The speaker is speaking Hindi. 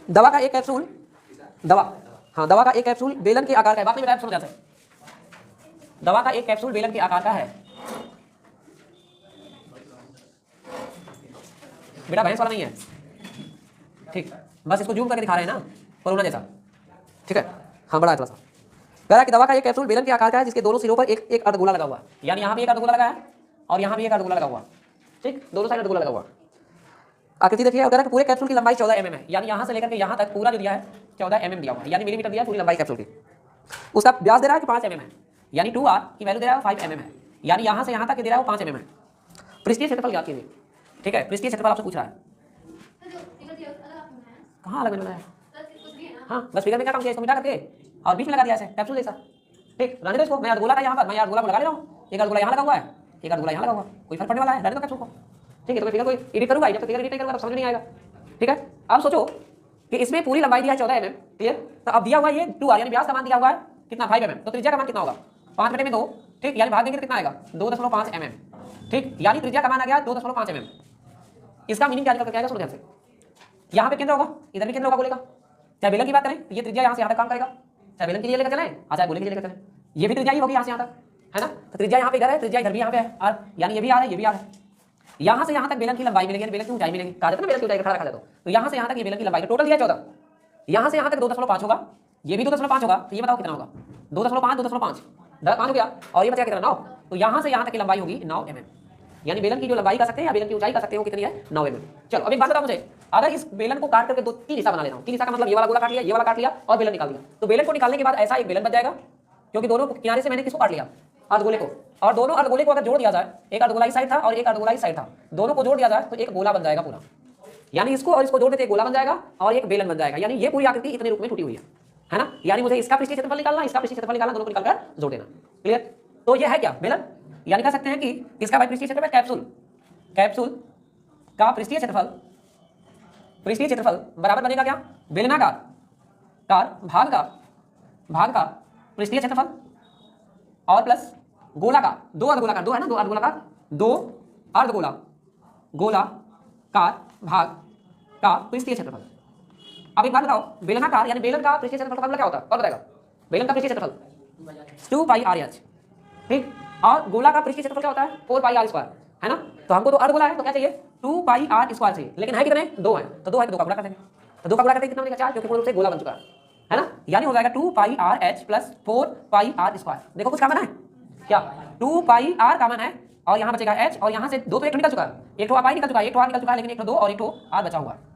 दवा का एक कैप्सूल, दवा, हाँ दवा का एक कैप्सूल बेलन के आकार का है। बात नहीं बताया, सुनो ध्यान से। दवा का एक कैप्सूल बेलन के आकार का है। बेटा भैंस वाला नहीं है, ठीक, बस इसको जूम करके दिखा रहे हैं ना, कोरोना जैसा, ठीक है। हाँ बड़ा है थोड़ा सा। कह रहा है कि दवा का एक कैप्सूल बेलन के आकार का है जिसके दोनों सिरों पर एक एक अर्धगोला लगा हुआ है। यानी यहाँ भी एक अर्धगोला लगा है और यहाँ भी एक अर्धगोला लगा हुआ, ठीक, दोनों साइड अर्धगोला लगा हुआ। आकृति देखिए, अगर पूरे कैप्सूल की लंबाई 14 mm है, यानी यहाँ से लेकर के यहाँ तक पूरा जो दिया है 14 mm दिया हुआ है, यानी मिलीमीटर दिया है पूरी लंबाई कैप्सूल की। उसका व्यास दे रहा है कि 5 mm है, यानी 2r की वैल्यू दे रहा है 5 mm है, यानी यहाँ से यहाँ तक दे रहा है वो 5 mm है। पृष्ठीय क्षेत्रफल ज्ञात कीजिए, ठीक है। पृष्ठीय क्षेत्रफल आपसे पूछ रहा है, कहाँ अलग मिल रहा है? हाँ बस फिगर में क्या काम किया, इसको मिटा करके और बीच में लगा दिया ऐसे कैप्सूल जैसा, ठीक। रहने दो इसको, मैं अर्धगोला का यहाँ पर, मैं अर्धगोला को लगा ले रहा हूँ, एक अर्धगोला यहाँ लगा हुआ है, एक अर्धगोला यहाँ लगा हुआ, कोई फर्क पड़ने वाला है? रहने दो कैप्सूल को, ठीक है। तो मैं फिगर को एडिट करूँगा, जब तक फिगर एडिट नहीं करूँगा तो समझ नहीं आएगा, ठीक है। अब सोचो कि इसमें पूरी लंबाई दिया है 14 mm, क्लियर। तो अब दिया हुआ ये 2r, यानी व्यास का मान दिया हुआ है कितना 5 mm, तो त्रिज्या का मान कितना होगा 5/2, ठीक, यानी भाग देंगे तो कितना आएगा 2.5 mm, ठीक, यानी त्रिज्या का मान आ गया 2.5 mm। इसका मीनिंग क्या निकल कर आएगा, सुनो ध्यान से। यहाँ पे केंद्र होगा, इधर भी केंद्र होगा गोले का। चाहे बेलन की बात करें तो ये त्रिज्या यहाँ से यहाँ तक काम करेगा, चाहे बेलन के लिए लेकर चलें और चाहे गोले के लिए लेकर चलें, ये भी त्रिज्या ही होगी यहाँ से यहाँ तक, है ना। तो त्रिज्या यहाँ पे इधर है, त्रिज्या इधर भी यहाँ पे है, और यानी ये भी आ रहा है, ये भी आ रहा है। यहाँ से यहाँ तक बेलन की लंबाई मिलेगी, बेलन की ऊंचाई मिलेगी, कहा जाता है ना बेलन की ऊंचाई रखा जाता है। तो यहाँ से यहाँ तक ये बेलन की लंबाई टोटल दिया 14, यहाँ से यहाँ तक 2.5 होगा, ये भी 2.5 होगा, तो ये बताओ कितना होगा 2.5 2.5 5 हो गया, और ये बचा कितना 9। तो यहाँ से यहाँ तक की लंबाई होगी 9 mm, यानी बेलन की जो लंबाई कर सकते हैं या बेलन की ऊंचाई कर सकते हो कितनी है 9 mm। चलो अब एक बात बताओ मुझे, अगर इस बेलन को काट करके 3 हिस्सा बना लेता हूँ, 3 हिस्सा का मतलब ये वाला गोला काट लिया, ये वाला काट लिया और बेलन निकाल दिया, तो बेलन को निकालने के बाद ऐसा एक बेलन बच जाएगा, क्योंकि दोनों किनारे से मैंने किसको काट लिया अर्धगोले को, और दोनों अर्धगोले को अगर जोड़ दिया जाए, एक अर्धगोलाई साइड था और एक अर्धगोलाई साइड था, दोनों को जोड़ दिया जाए तो एक गोला बन जाएगा पूरा, यानी इसको और इसको जोड़ देते एक गोला बन जाएगा और एक बेलन बन जाएगा, यानी ये पूरी आकृति इतने रूप में टूटी हुई है ना। यानी मुझे इसका पृष्ठीय क्षेत्रफल निकालना, इसका पृष्ठीय क्षेत्रफल निकालना, दोनों को निकालकर जोड़ देना, क्लियर। तो ये है क्या बेलन, यानी कह सकते हैं कि इसका भाई पृष्ठीय क्षेत्रफल कैप्सूल, कैप्सूल का पृष्ठीय क्षेत्रफल, पृष्ठीय क्षेत्रफल बराबर बनेगा क्या बेलनाकार भाग का पृष्ठीय क्षेत्रफल और प्लस गोलाकार, दो अर्धगोलाकार, दो है ना, दो अर्धगोलाकार, दो गोलाकार भाग का पृष्ठीय क्षेत्रफल। अब एक बात बताओ, बेलनाकार यानी बेलन का पृष्ठीय क्षेत्रफल का मतलब क्या होता है, और बताएगा बेलन का पृष्ठीय क्षेत्रफल 2πr/h, ठीक, और गोला का पृष्ठीय क्षेत्रफल क्या होता है 4πr², है ना। तो हमको तो अर्धगोला है तो क्या चाहिए 2πr² चाहिए, लेकिन है कितने 2 है, तो 2 है तो 2 का गुणा कर देंगे, तो 2 का गुणा करते कितना बनेगा 4, क्योंकि पूर्ण रूप से गोला बन चुका है ना। यानी हो जाएगा 2πrh + 4πr²। देखो कुछ कॉमन है क्या, 2πr कॉमन है और यहाँ बचेगा h, और यहाँ से 2 तो एक निकल चुका है, एक तो r निकल चुका है, एक तो r निकल चुका है, लेकिन एक तो 2 और एक तो r बचा हुआ है।